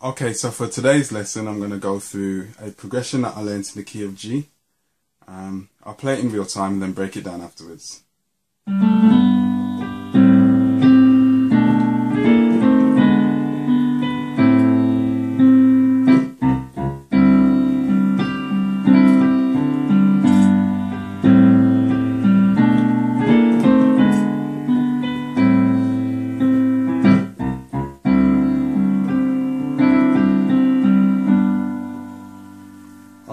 Okay, so for today's lesson I'm going to go through a progression that I learned in the key of G. I'll play it in real time and then break it down afterwards.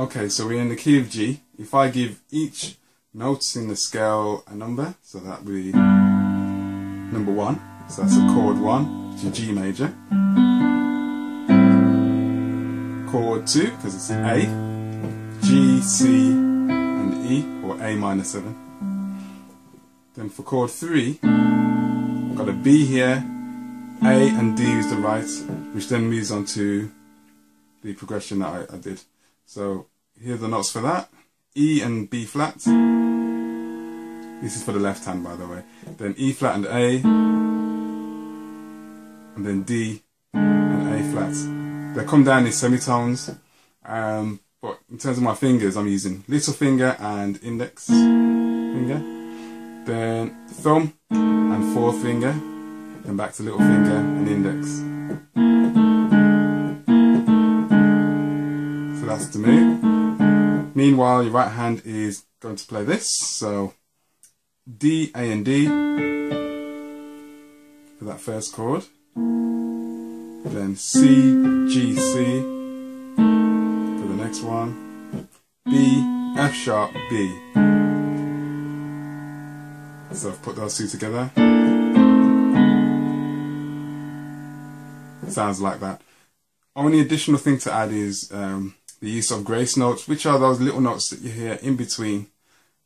Okay, so we're in the key of G. If I give each note in the scale a number, so that would be number 1, so that's a chord 1, which is G major. Chord 2, because it's A, G, C, and E, or A minor 7. Then for chord 3, I've got a B here, A and D is the right, which then moves on to the progression that I did. So here are the notes for that. E and B flat. This is for the left hand, by the way. Then E flat and A. And then D and A flat. They come down in semitones. But in terms of my fingers, I'm using little finger and index finger. Then thumb and fourth finger. Then back to little finger and index. So that's the move. Meanwhile, your right hand is going to play this, so D, A and D for that first chord, then C, G, C for the next one, B, F sharp, B. So I've put those two together. Sounds like that. Only additional thing to add is the use of grace notes, which are those little notes that you hear in between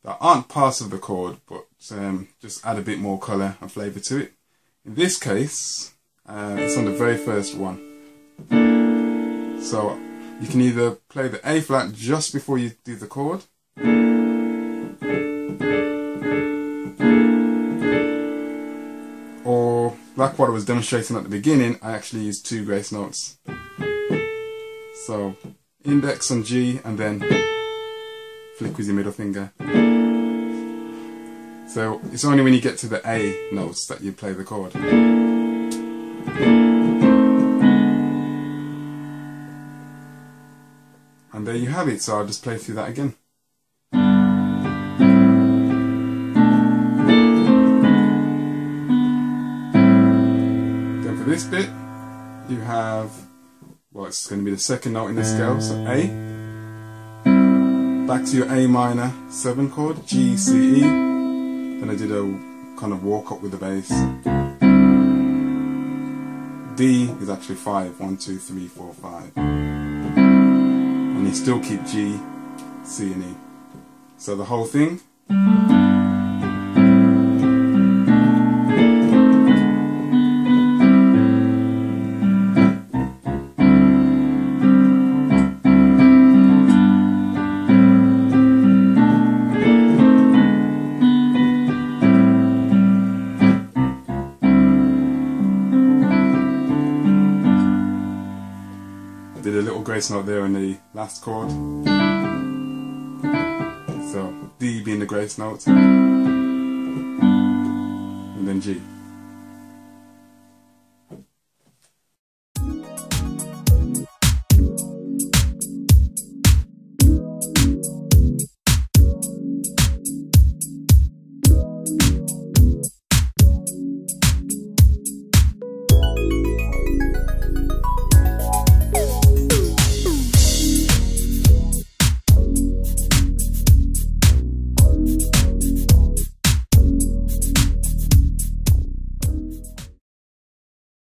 that aren't part of the chord, but just add a bit more colour and flavour to it. In this case, it's on the very first one. So you can either play the A flat just before you do the chord, or like what I was demonstrating at the beginning, I actually used 2 grace notes. So index on G and then flick with your middle finger. So it's only when you get to the A notes that you play the chord. And there you have it, so I'll just play through that again. Then for this bit, you have, well, it's going to be the second note in the scale, so A. Back to your A minor 7 chord, G, C, E. Then I did a kind of walk up with the bass. D is actually 5, 1, 2, 3, 4, 5. And you still keep G, C and E. So the whole thing. Did a little grace note there in the last chord. So D being the grace note, and then G.